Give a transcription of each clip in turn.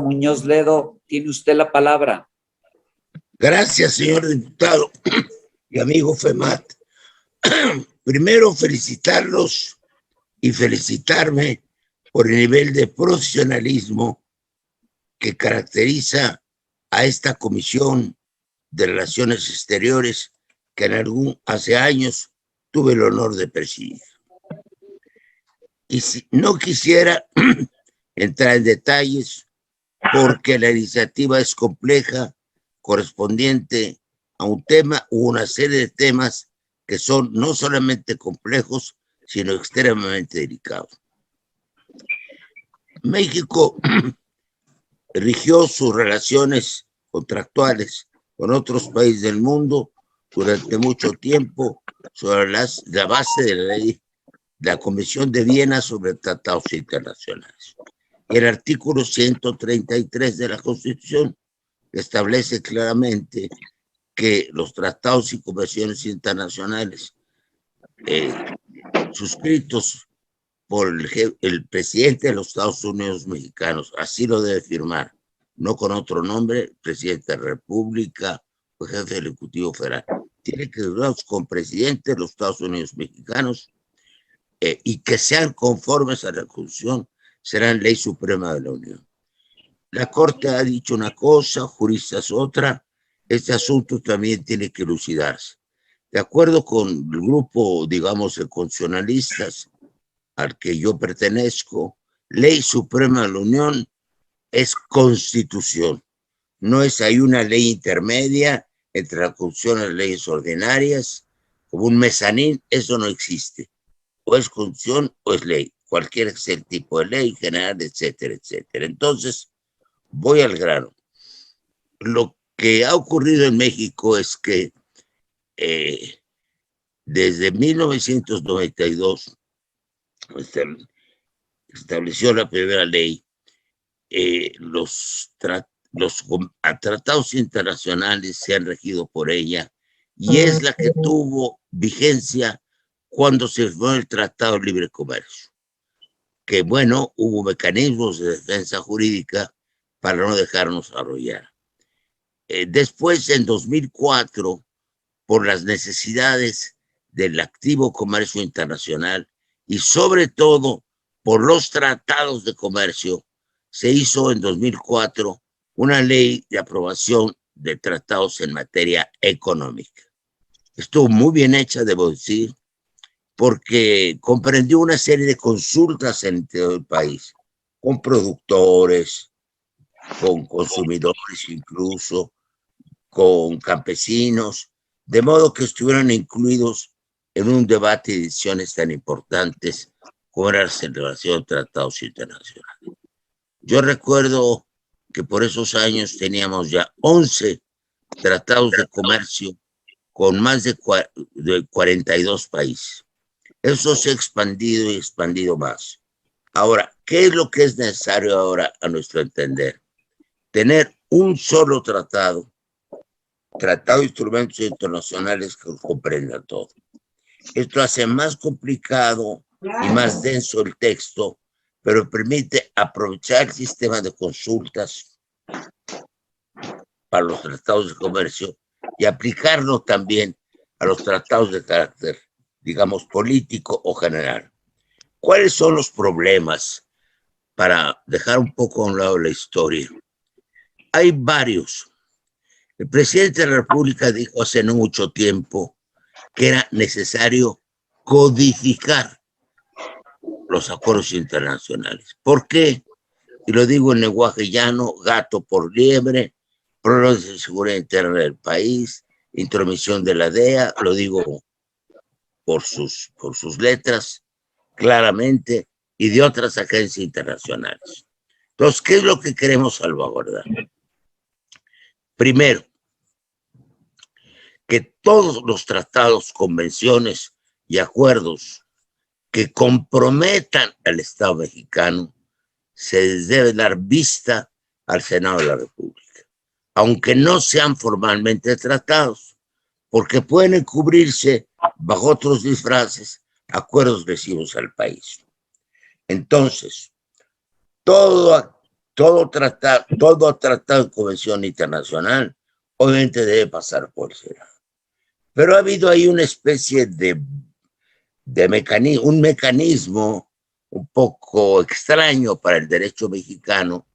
Muñoz Ledo, tiene usted la palabra. Gracias, señor diputado y amigo FEMAT. Primero, felicitarlos y felicitarme por el nivel de profesionalismo que caracteriza a esta Comisión de Relaciones Exteriores que hace años tuve el honor de presidir. Y no quisiera entrar en detalles porque la iniciativa es compleja, correspondiente a un tema o una serie de temas que son no solamente complejos, sino extremadamente delicados. México rigió sus relaciones contractuales con otros países del mundo durante mucho tiempo sobre la base de la ley de la Convención de Viena sobre Tratados Internacionales. El artículo 133 de la Constitución establece claramente que los tratados y convenciones internacionales suscritos por el presidente de los Estados Unidos mexicanos, así lo debe firmar, no con otro nombre, presidente de la República o jefe del Ejecutivo Federal. Tiene que firmarlos con presidente de los Estados Unidos mexicanos y que sean conformes a la Constitución, serán ley suprema de la Unión. La Corte ha dicho una cosa, juristas otra. Este asunto también tiene que elucidarse. De acuerdo con el grupo, digamos, de constitucionalistas al que yo pertenezco, ley suprema de la Unión es Constitución. No es ahí una ley intermedia entre la Constitución y las leyes ordinarias, como un mezanín, eso no existe. O es Constitución o es ley, cualquier sea el tipo de ley general, etcétera, etcétera. Entonces, voy al grano. Lo que ha ocurrido en México es que desde 1992 estableció la primera ley, los tratados internacionales se han regido por ella y es la que tuvo vigencia cuando se firmó el Tratado de Libre Comercio. Que bueno, hubo mecanismos de defensa jurídica para no dejarnos arrollar. Después, en 2004, por las necesidades del activo comercio internacional y sobre todo por los tratados de comercio, se hizo en 2004 una ley de aprobación de tratados en materia económica. Estuvo muy bien hecha, debo decir, porque comprendió una serie de consultas en todo el país, con productores, con consumidores incluso, con campesinos, de modo que estuvieron incluidos en un debate de decisiones tan importantes como era la celebración de tratados internacionales. Yo recuerdo que por esos años teníamos ya 11 tratados de comercio con más de 42 países. Eso se ha expandido y expandido más. Ahora, ¿qué es lo que es necesario ahora a nuestro entender? Tener un solo tratado de instrumentos internacionales que comprenda todo. Esto hace más complicado y más denso el texto, pero permite aprovechar el sistema de consultas para los tratados de comercio y aplicarlo también a los tratados de carácter, digamos, político o general. ¿Cuáles son los problemas? Para dejar un poco a un lado la historia. Hay varios. El presidente de la República dijo hace no mucho tiempo que era necesario codificar los acuerdos internacionales. ¿Por qué? Y lo digo en lenguaje llano, gato por liebre, problemas de seguridad interna del país, intromisión de la DEA, lo digo por sus letras, claramente, y de otras agencias internacionales. Entonces, ¿qué es lo que queremos salvaguardar? Primero, que todos los tratados, convenciones y acuerdos que comprometan al Estado mexicano se les debe dar vista al Senado de la República, aunque no sean formalmente tratados, porque pueden encubrirse bajo otros disfraces acuerdos lesivos al país. Entonces, todo todo tratado de convención internacional obviamente debe pasar por el Senado. Pero ha habido ahí una especie de un mecanismo un poco extraño para el derecho mexicano,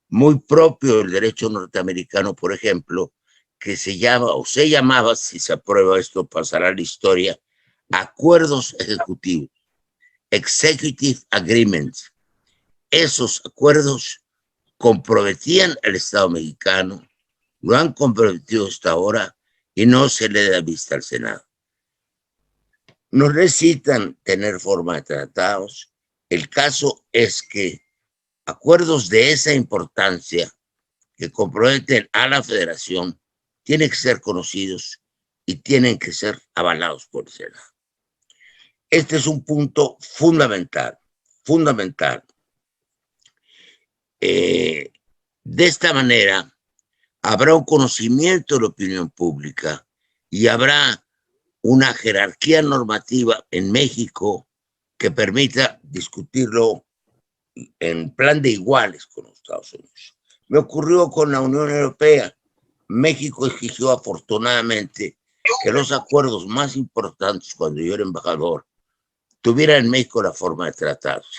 muy propio del derecho norteamericano, por ejemplo, que se llamaba, si se aprueba esto, pasará a la historia, acuerdos ejecutivos, executive agreements. Esos acuerdos comprometían al Estado mexicano, lo han comprometido hasta ahora y no se le da vista al Senado. No necesitan tener forma de tratados. El caso es que acuerdos de esa importancia que comprometen a la federación tienen que ser conocidos y tienen que ser avalados por el Senado. Este es un punto fundamental. De esta manera, habrá un conocimiento de la opinión pública y habrá una jerarquía normativa en México que permita discutirlo en plan de iguales con los Estados Unidos. Me ocurrió con la Unión Europea. México exigió afortunadamente que los acuerdos más importantes cuando yo era embajador tuvieran en México la forma de tratados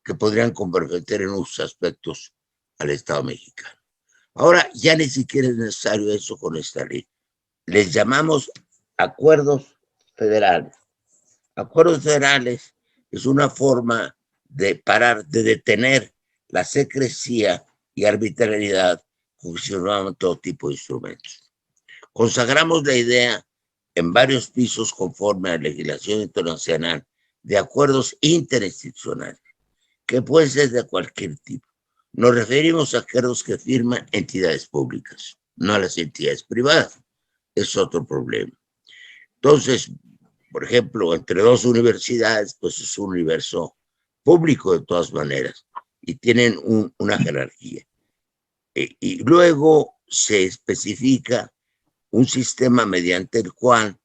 que podrían comprometer en unos aspectos al Estado mexicano. Ahora ya ni siquiera es necesario eso con esta ley. Les llamamos acuerdos federales. Acuerdos federales es una forma de parar, de detener la secrecía y arbitrariedad con que se forman todo tipo de instrumentos. Consagramos la idea en varios pisos conforme a la legislación internacional de acuerdos interinstitucionales, que pueden ser de cualquier tipo. Nos referimos a acuerdos que firman entidades públicas, no a las entidades privadas. Es otro problema. Entonces, por ejemplo, entre dos universidades, pues es un universo público de todas maneras y tienen una jerarquía. Y luego se especifica un sistema mediante el cual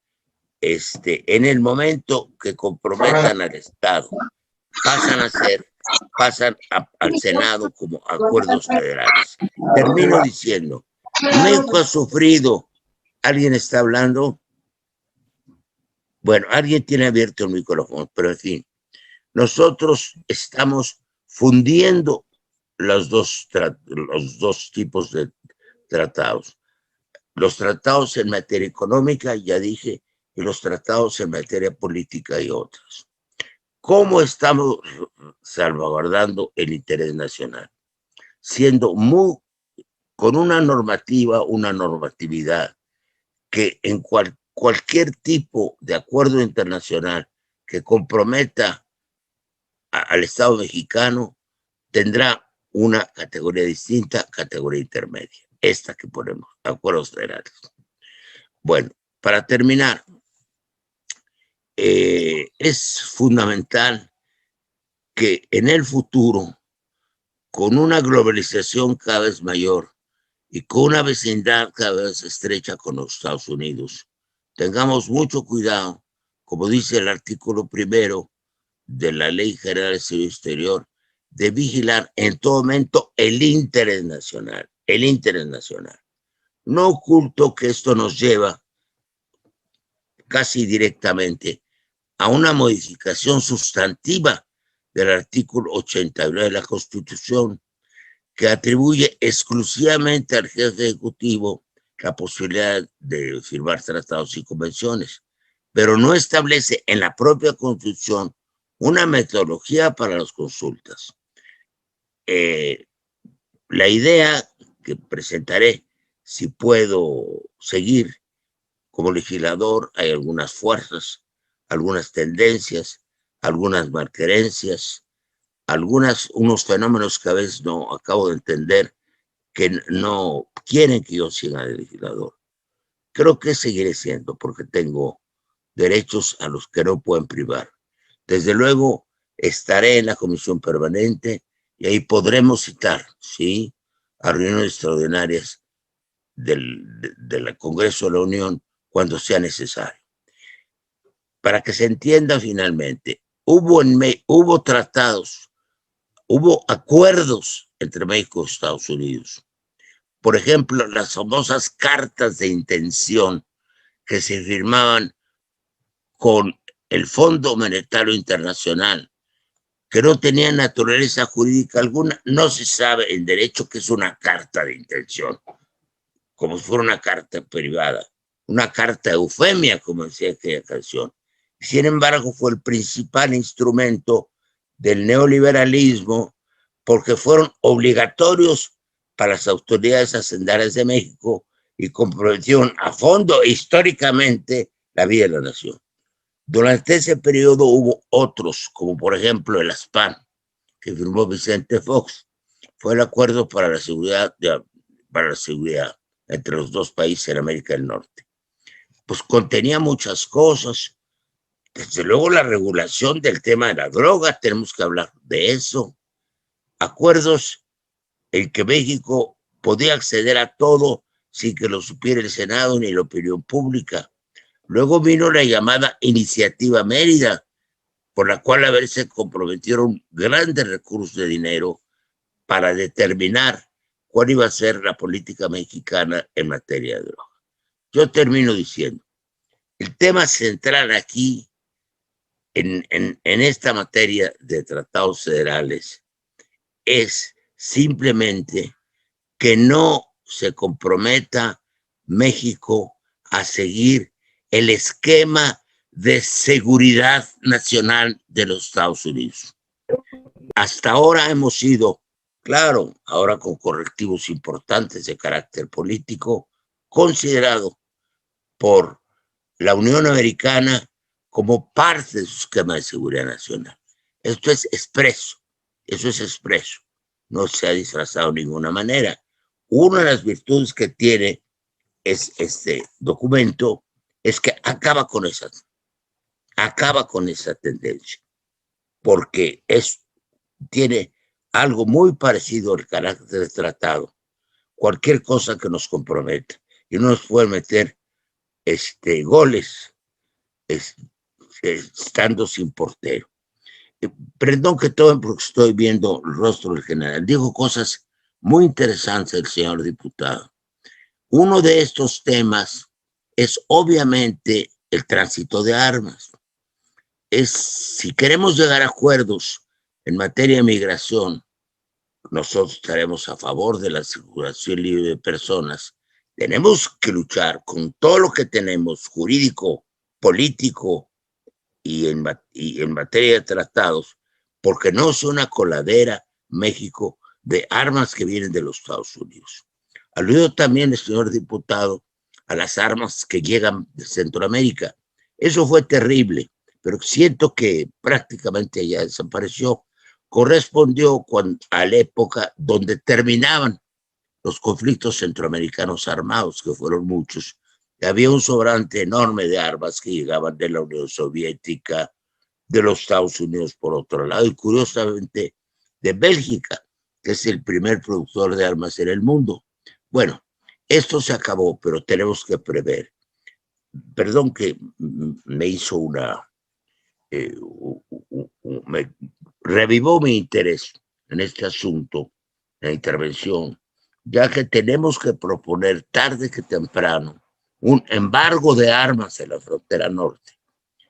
en el momento que comprometan al Estado, pasan al Senado como acuerdos federales. Termino diciendo, México ha sufrido, ¿alguien está hablando? Bueno, alguien tiene abierto el micrófono, pero en fin, nosotros estamos fundiendo los dos tipos de tratados. Los tratados en materia económica, ya dije, y los tratados en materia política y otras. ¿Cómo estamos salvaguardando el interés nacional? Siendo con una normatividad que en cualquier tipo de acuerdo internacional que comprometa al Estado mexicano tendrá una categoría distinta, categoría intermedia, esta que ponemos, acuerdos federales. Bueno, para terminar, es fundamental que en el futuro, con una globalización cada vez mayor y con una vecindad cada vez estrecha con los Estados Unidos, tengamos mucho cuidado, como dice el artículo 1 de la Ley General de Servicio Exterior, de vigilar en todo momento el interés nacional. No oculto que esto nos lleva casi directamente a una modificación sustantiva del artículo 89 de la Constitución, que atribuye exclusivamente al jefe ejecutivo la posibilidad de firmar tratados y convenciones, pero no establece en la propia Constitución una metodología para las consultas. La idea que presentaré, si puedo seguir como legislador, hay algunas fuerzas, algunas tendencias, algunas malquerencias, unos fenómenos que a veces no acabo de entender, que no quieren que yo siga de legislador. Creo que seguiré siendo, porque tengo derechos a los que no pueden privar. Desde luego, estaré en la comisión permanente y ahí podremos citar, ¿sí?, a reuniones extraordinarias del Congreso de la Unión cuando sea necesario. Para que se entienda finalmente, hubo tratados hubo acuerdos entre México y Estados Unidos. Por ejemplo, las famosas cartas de intención que se firmaban con el Fondo Monetario Internacional, que no tenían naturaleza jurídica alguna. No se sabe en derecho qué es una carta de intención, como si fuera una carta privada, una carta eufemia, como decía aquella canción. Sin embargo, fue el principal instrumento del neoliberalismo porque fueron obligatorios para las autoridades hacendarias de México y comprometieron a fondo históricamente la vida de la nación. Durante ese periodo hubo otros, como por ejemplo el ASPAN, que firmó Vicente Fox. Fue el acuerdo para la seguridad entre los dos países en América del Norte. Pues contenía muchas cosas. Desde luego la regulación del tema de la droga, tenemos que hablar de eso. Acuerdos en que México podía acceder a todo sin que lo supiera el Senado ni la opinión pública. Luego vino la llamada Iniciativa Mérida, por la cual a ver se comprometieron grandes recursos de dinero para determinar cuál iba a ser la política mexicana en materia de droga. Yo termino diciendo, el tema central aquí en esta materia de tratados federales es simplemente que no se comprometa México a seguir el esquema de seguridad nacional de los Estados Unidos. Hasta ahora hemos sido, claro, ahora con correctivos importantes de carácter político, considerado por la Unión Americana como parte de su esquema de seguridad nacional. Esto es expreso, eso es expreso, no se ha disfrazado de ninguna manera. Una de las virtudes que tiene este documento es que acaba con esa tendencia, porque tiene algo muy parecido al carácter del tratado. Cualquier cosa que nos comprometa y no nos puede meter goles estando sin portero. Perdón que tomen porque estoy viendo el rostro del general. Dijo cosas muy interesantes el señor diputado. Uno de estos temas es obviamente el tránsito de armas. Si queremos llegar a acuerdos en materia de migración, nosotros estaremos a favor de la circulación libre de personas. Tenemos que luchar con todo lo que tenemos, jurídico, político y en materia de tratados, porque no es una coladera México de armas que vienen de los Estados Unidos. Aludió también el señor diputado a las armas que llegan de Centroamérica. Eso fue terrible, pero siento que prácticamente ya desapareció. Correspondió a la época donde terminaban los conflictos centroamericanos armados, que fueron muchos. Había un sobrante enorme de armas que llegaban de la Unión Soviética, de los Estados Unidos por otro lado, y curiosamente de Bélgica, que es el primer productor de armas en el mundo. Bueno, esto se acabó, pero tenemos que prever. Perdón que me hizo me revivó mi interés en este asunto, en la intervención, ya que tenemos que proponer tarde que temprano un embargo de armas en la frontera norte.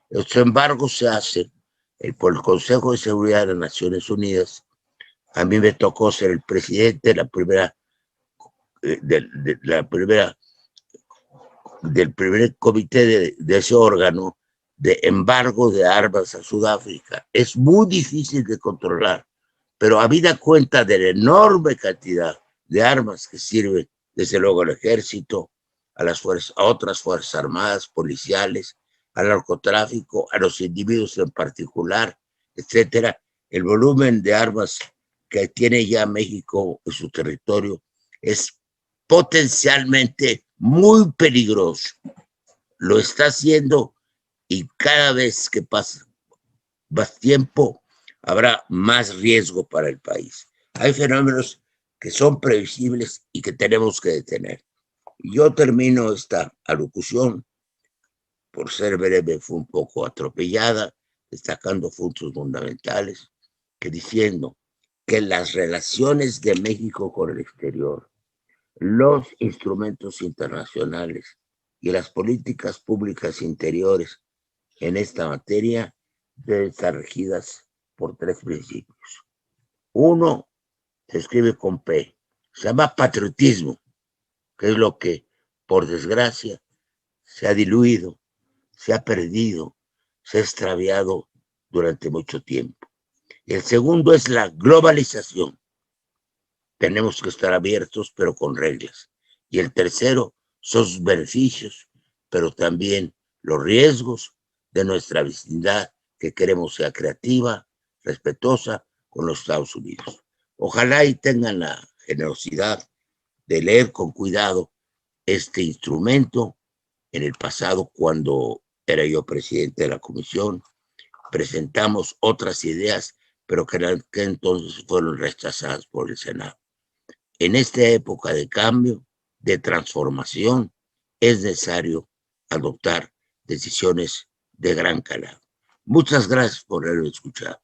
Este embargo se hace por el Consejo de Seguridad de las Naciones Unidas. A mí me tocó ser el presidente del primer comité de ese órgano de embargo de armas a Sudáfrica. Es muy difícil de controlar, pero habida cuenta de la enorme cantidad de armas que sirven, desde luego al ejército, a otras fuerzas armadas, policiales, al narcotráfico, a los individuos en particular, etcétera, el volumen de armas que tiene ya México en su territorio es potencialmente muy peligroso. Lo está haciendo y cada vez que pasa más tiempo habrá más riesgo para el país. Hay fenómenos que son previsibles y que tenemos que detener. Yo termino esta alocución, por ser breve, fue un poco atropellada, destacando puntos fundamentales, que diciendo, que las relaciones de México con el exterior, los instrumentos internacionales y las políticas públicas interiores en esta materia deben estar regidas por 3 principios. Uno se escribe con P, se llama patriotismo, que es lo que, por desgracia, se ha diluido, se ha perdido, se ha extraviado durante mucho tiempo. El segundo es la globalización. Tenemos que estar abiertos, pero con reglas. Y el tercero son sus beneficios, pero también los riesgos de nuestra vecindad, que queremos sea creativa, respetuosa con los Estados Unidos. Ojalá y tengan la generosidad de leer con cuidado este instrumento. En el pasado, cuando era yo presidente de la comisión, presentamos otras ideas, pero que entonces fueron rechazadas por el Senado. En esta época de cambio, de transformación, es necesario adoptar decisiones de gran calado. Muchas gracias por haberme escuchado.